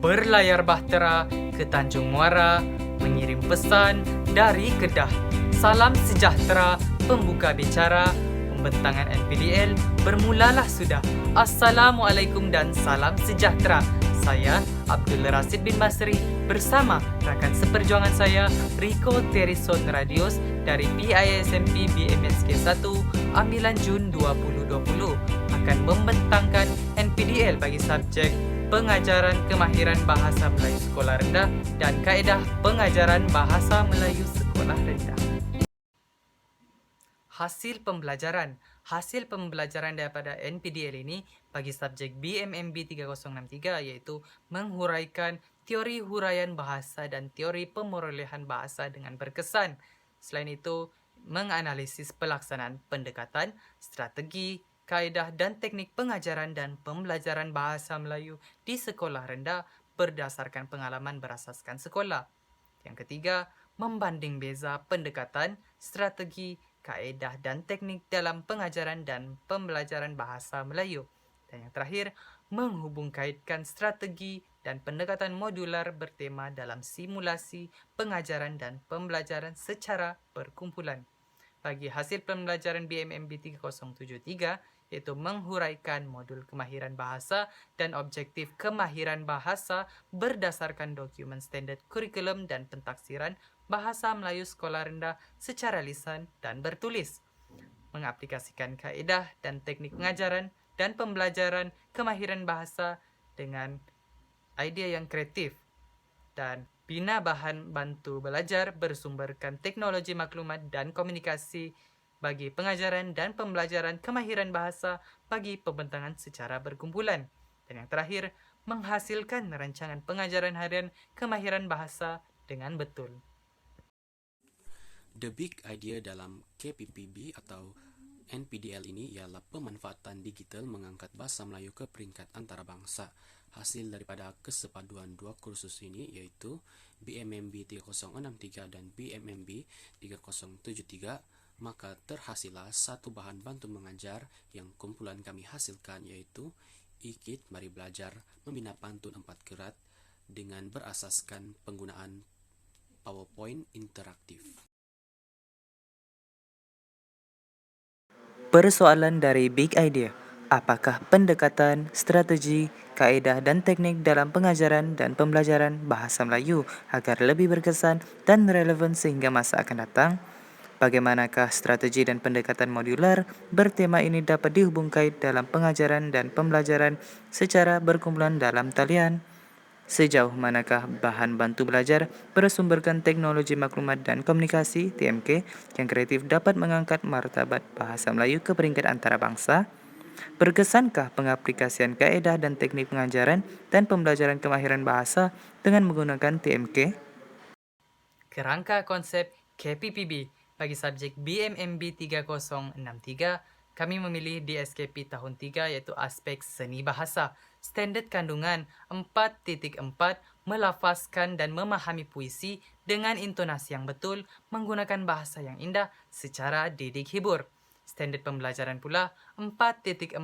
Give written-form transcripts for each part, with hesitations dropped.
berlayar bahtera ke Tanjung Muara, mengirim pesan dari Kedah. Salam sejahtera, pembuka bicara, pembentangan NPDL bermulalah sudah. Assalamualaikum dan salam sejahtera. Saya Abdul Rasid bin Masri bersama rakan seperjuangan saya Rico Terison Radios dari PISMP BMSK 1 ambilan Jun 2020 akan membentangkan NPDL bagi subjek pengajaran kemahiran bahasa Melayu sekolah rendah dan kaedah pengajaran bahasa Melayu sekolah rendah. Hasil pembelajaran daripada NPDL ini bagi subjek BMMB 3063 iaitu menghuraikan teori huraian bahasa dan teori pemerolehan bahasa dengan berkesan. Selain itu, menganalisis pelaksanaan pendekatan, strategi, kaedah dan teknik pengajaran dan pembelajaran bahasa Melayu di sekolah rendah berdasarkan pengalaman berasaskan sekolah. Yang ketiga, membanding beza pendekatan, strategi, kaedah dan teknik dalam pengajaran dan pembelajaran bahasa Melayu. Dan yang terakhir, menghubungkaitkan strategi dan pendekatan modular bertema dalam simulasi pengajaran dan pembelajaran secara berkumpulan. Bagi hasil pembelajaran BMMB 3073, iaitu menghuraikan modul kemahiran bahasa dan objektif kemahiran bahasa berdasarkan dokumen standard kurikulum dan pentaksiran bahasa Melayu sekolah rendah secara lisan dan bertulis. Mengaplikasikan kaedah dan teknik pengajaran dan pembelajaran kemahiran bahasa dengan idea yang kreatif dan bina bahan bantu belajar bersumberkan teknologi maklumat dan komunikasi bagi pengajaran dan pembelajaran kemahiran bahasa bagi pembentangan secara berkumpulan. Dan yang terakhir, menghasilkan rancangan pengajaran harian kemahiran bahasa dengan betul. The big idea dalam KPPB atau NPDL ini ialah pemanfaatan digital mengangkat bahasa Melayu ke peringkat antarabangsa. Hasil daripada kesepaduan dua kursus ini iaitu BMMB 3063 dan BMMB 3073, maka terhasillah satu bahan bantu mengajar yang kumpulan kami hasilkan iaitu IKIT Mari Belajar Membina Pantun 4 Kerat dengan berasaskan penggunaan PowerPoint interaktif. Persoalan dari Big Idea. Apakah pendekatan, strategi, kaedah dan teknik dalam pengajaran dan pembelajaran bahasa Melayu agar lebih berkesan dan relevan sehingga masa akan datang? Bagaimanakah strategi dan pendekatan modular bertema ini dapat dihubungkan dalam pengajaran dan pembelajaran secara berkumpulan dalam talian? Sejauh manakah bahan bantu belajar bersumberkan teknologi maklumat dan komunikasi (TMK) yang kreatif dapat mengangkat martabat bahasa Melayu ke peringkat antarabangsa? Berkesankah pengaplikasian kaedah dan teknik pengajaran dan pembelajaran kemahiran bahasa dengan menggunakan TMK? Kerangka konsep KPPB bagi subjek BMMB 3063, kami memilih DSKP tahun 3 iaitu aspek seni bahasa. Standard kandungan 4.4 melafazkan dan memahami puisi dengan intonasi yang betul menggunakan bahasa yang indah secara didik hibur. Standard pembelajaran pula 4.4.2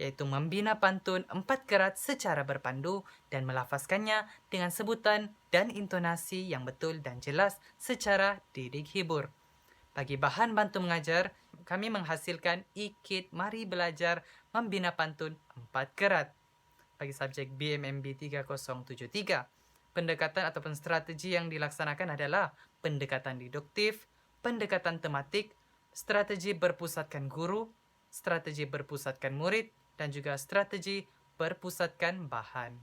iaitu membina pantun 4 kerat secara berpandu dan melafazkannya dengan sebutan dan intonasi yang betul dan jelas secara didik hibur. Bagi bahan bantu mengajar, kami menghasilkan IKIT Mari Belajar Membina Pantun 4 Kerat. Bagi subjek BMMB 3073, pendekatan ataupun strategi yang dilaksanakan adalah pendekatan deduktif, pendekatan tematik, strategi berpusatkan guru, strategi berpusatkan murid, dan juga strategi berpusatkan bahan.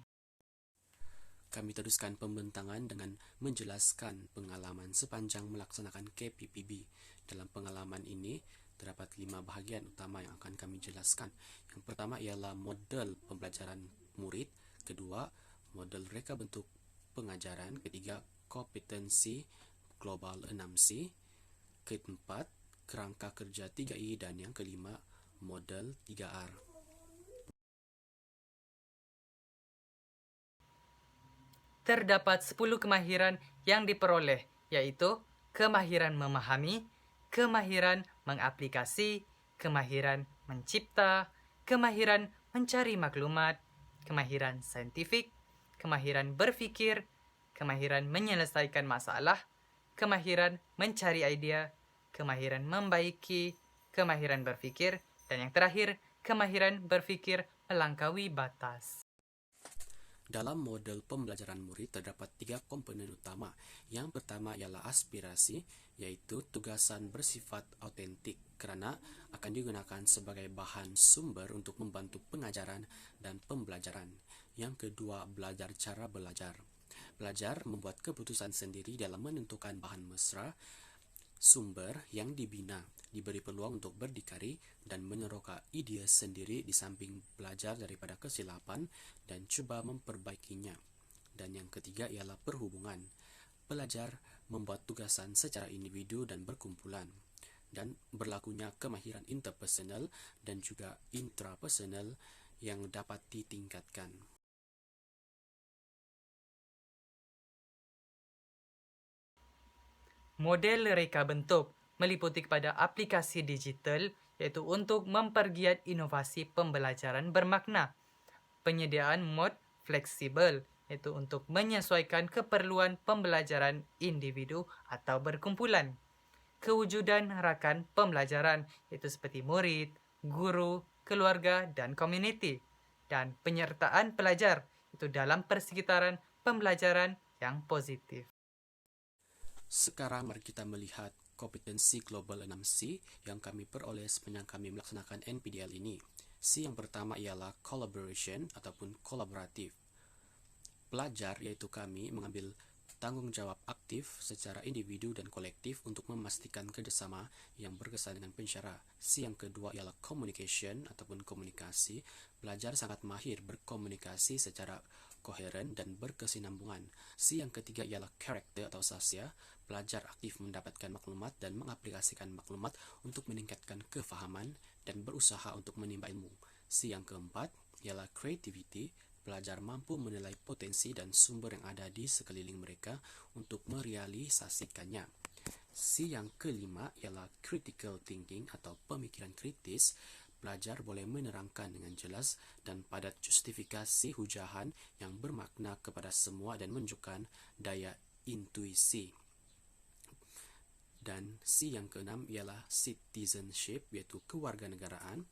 Kami teruskan pembentangan dengan menjelaskan pengalaman sepanjang melaksanakan KPPB. Dalam pengalaman ini, terdapat 5 bahagian utama yang akan kami jelaskan. Yang pertama ialah model pembelajaran murid. Kedua, model reka bentuk pengajaran. Ketiga, kompetensi global 6C. Keempat, kerangka kerja 3I. Dan yang kelima, model 3R. Terdapat 10 kemahiran yang diperoleh, yaitu kemahiran memahami, kemahiran mengaplikasi, kemahiran mencipta, kemahiran mencari maklumat, kemahiran saintifik, kemahiran berpikir, kemahiran menyelesaikan masalah, kemahiran mencari idea, kemahiran membaiki, kemahiran berpikir, dan yang terakhir, kemahiran berpikir melangkaui batas. Dalam model pembelajaran murid terdapat 3 komponen utama. Yang pertama ialah aspirasi, yaitu tugasan bersifat autentik kerana akan digunakan sebagai bahan sumber untuk membantu pengajaran dan pembelajaran. Yang kedua, belajar cara belajar. Belajar membuat keputusan sendiri dalam menentukan bahan mesra. Sumber yang dibina diberi peluang untuk berdikari dan meneroka ide sendiri di samping belajar daripada kesilapan dan cuba memperbaikinya. Dan yang ketiga ialah perhubungan. Pelajar membuat tugasan secara individu dan berkumpulan. Dan berlakunya kemahiran interpersonal dan juga intrapersonal yang dapat ditingkatkan. Model reka bentuk meliputi kepada aplikasi digital, iaitu untuk mempergiat inovasi pembelajaran bermakna. Penyediaan mod fleksibel, iaitu untuk menyesuaikan keperluan pembelajaran individu atau berkumpulan. Kewujudan rakan pembelajaran, iaitu seperti murid, guru, keluarga, dan komuniti. Dan penyertaan pelajar, itu dalam persekitaran pembelajaran yang positif. Sekarang mari kita melihat kompetensi global 6C yang kami peroleh sepanjang kami melaksanakan NPDL ini. C yang pertama ialah collaboration ataupun kolaboratif. Pelajar iaitu kami mengambil tanggungjawab aktif secara individu dan kolektif untuk memastikan kerjasama yang berkesan dengan pensyarah. C yang kedua ialah communication ataupun komunikasi. Pelajar sangat mahir berkomunikasi secara koheren dan berkesinambungan. C yang ketiga ialah character atau sasya. Pelajar aktif mendapatkan maklumat dan mengaplikasikan maklumat untuk meningkatkan kefahaman dan berusaha untuk menimba ilmu. C yang keempat ialah creativity. Pelajar mampu menilai potensi dan sumber yang ada di sekeliling mereka untuk merealisasikannya. C yang kelima ialah critical thinking atau pemikiran kritis. Pelajar boleh menerangkan dengan jelas dan padat justifikasi hujahan yang bermakna kepada semua dan menunjukkan daya intuisi. Dan C yang keenam ialah citizenship, iaitu kewarganegaraan.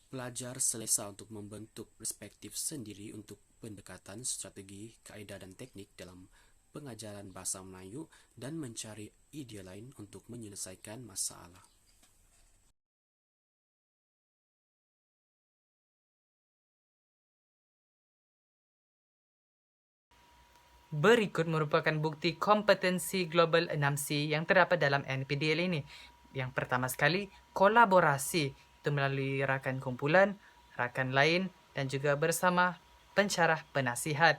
Pelajar selesa untuk membentuk perspektif sendiri untuk pendekatan strategi, kaedah dan teknik dalam pengajaran bahasa Melayu dan mencari ide lain untuk menyelesaikan masalah. Berikut merupakan bukti kompetensi global 6C yang terdapat dalam NPDL ini. Yang pertama sekali, kolaborasi. Itu melalui rakan kumpulan, rakan lain, dan juga bersama pensyarah penasihat.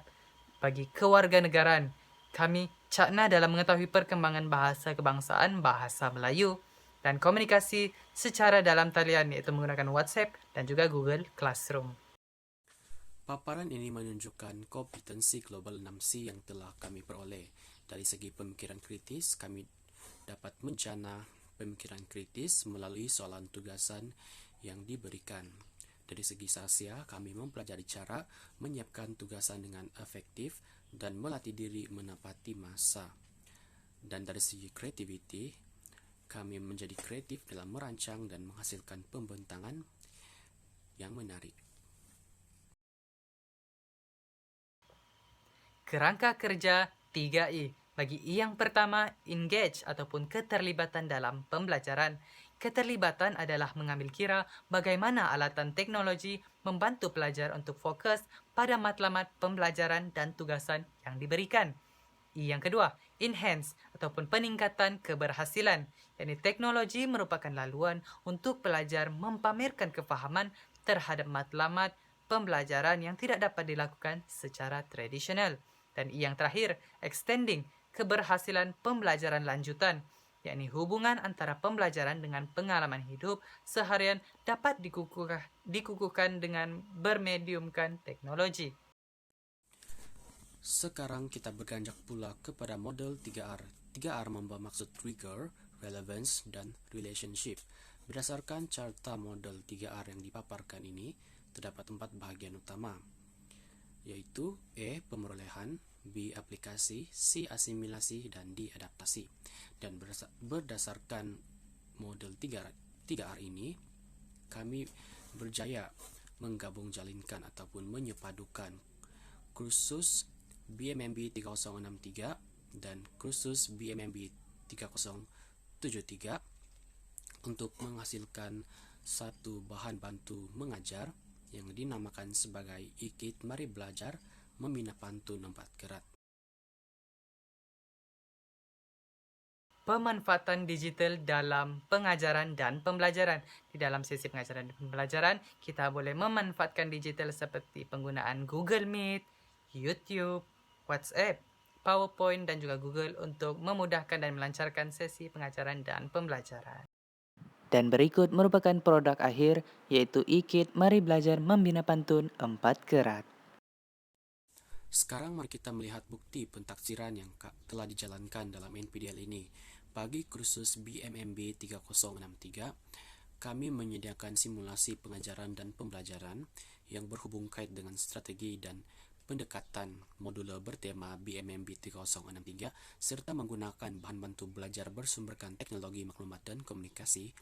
Bagi kewarganegaraan, kami cakna dalam mengetahui perkembangan bahasa kebangsaan bahasa Melayu dan komunikasi secara dalam talian, iaitu menggunakan WhatsApp dan juga Google Classroom. Paparan ini menunjukkan kompetensi global 6C yang telah kami peroleh. Dari segi pemikiran kritis, kami dapat menjana pemikiran kritis melalui soalan tugasan yang diberikan. Dari segi sasya, kami mempelajari cara menyiapkan tugasan dengan efektif dan melatih diri menepati masa. Dan dari segi creativity, kami menjadi kreatif dalam merancang dan menghasilkan pembentangan yang menarik. Kerangka kerja 3I. Bagi I yang pertama, engage ataupun keterlibatan dalam pembelajaran. Keterlibatan adalah mengambil kira bagaimana alatan teknologi membantu pelajar untuk fokus pada matlamat pembelajaran dan tugasan yang diberikan. I yang kedua, enhance ataupun peningkatan keberhasilan. Yakni teknologi merupakan laluan untuk pelajar mempamerkan kefahaman terhadap matlamat pembelajaran yang tidak dapat dilakukan secara tradisional. Dan I yang terakhir, extending, keberhasilan pembelajaran lanjutan, yakni hubungan antara pembelajaran dengan pengalaman hidup seharian dapat dikukuhkan dengan bermediumkan teknologi. Sekarang kita beranjak pula kepada model 3R. 3R membawa maksud trigger, relevance, dan relationship. Berdasarkan carta model 3R yang dipaparkan ini, terdapat 4 bahagian utama, yaitu E. Pemerolehan pengarahan, B. aplikasi, C. asimilasi, dan D. adaptasi. Dan berdasarkan model 3R ini, kami berjaya menggabung jalinkan ataupun menyepadukan kursus BMMB 3063 dan kursus BMMB 3073 untuk menghasilkan satu bahan bantu mengajar yang dinamakan sebagai IKIT Mari Belajar Membina Pantun 4 Kerat. Pemanfaatan digital dalam pengajaran dan pembelajaran. Di dalam sesi pengajaran dan pembelajaran, kita boleh memanfaatkan digital seperti penggunaan Google Meet, YouTube, WhatsApp, PowerPoint, dan juga Google untuk memudahkan dan melancarkan sesi pengajaran dan pembelajaran. Dan berikut merupakan produk akhir, yaitu IKIT Mari Belajar Membina Pantun 4 Kerat. Sekarang mari kita melihat bukti pentaksiran yang telah dijalankan dalam NPDL ini. Bagi kursus BMMB 3063, kami menyediakan simulasi pengajaran dan pembelajaran yang berhubung kait dengan strategi dan pendekatan modular bertema BMMB 3063 serta menggunakan bahan bantu belajar bersumberkan teknologi maklumat dan komunikasi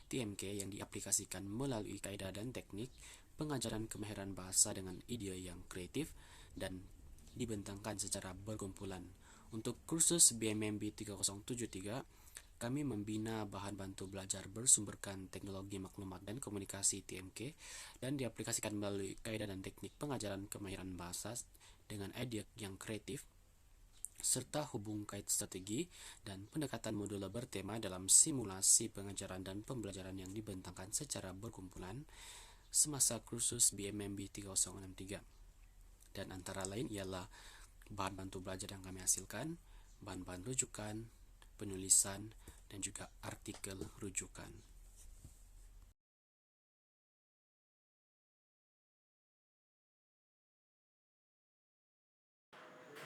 TMK yang diaplikasikan melalui kaedah dan teknik pengajaran kemahiran bahasa dengan ide yang kreatif dan dibentangkan secara berkumpulan. Untuk kursus BMMB 3073, kami membina bahan bantu belajar bersumberkan teknologi maklumat dan komunikasi TMK dan diaplikasikan melalui kaedah dan teknik pengajaran kemahiran bahasa dengan ide yang kreatif serta hubung kait strategi dan pendekatan modular bertema dalam simulasi pengajaran dan pembelajaran yang dibentangkan secara berkumpulan semasa kursus BMMB 3063. Dan antara lain ialah bahan bantu belajar yang kami hasilkan, bahan-bahan rujukan, penulisan, dan juga artikel rujukan.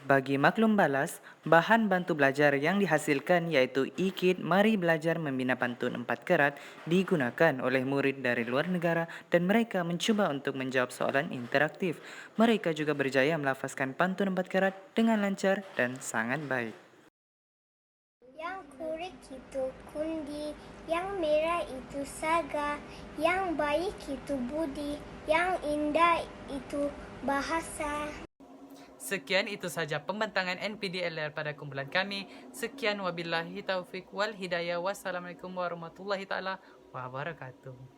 Bagi maklum balas, bahan bantu belajar yang dihasilkan yaitu IKIT Mari Belajar Membina Pantun 4 Kerat digunakan oleh murid dari luar negara dan mereka mencuba untuk menjawab soalan interaktif. Mereka juga berjaya melafazkan pantun 4 kerat dengan lancar dan sangat baik. Yang kurik itu kundi, yang merah itu saga, yang baik itu budi, yang indah itu bahasa. Sekian itu saja pembentangan NPDL pada kumpulan kami. Sekian wabillahi taufik wal hidayah. Wassalamualaikum warahmatullahi taala wabarakatuh.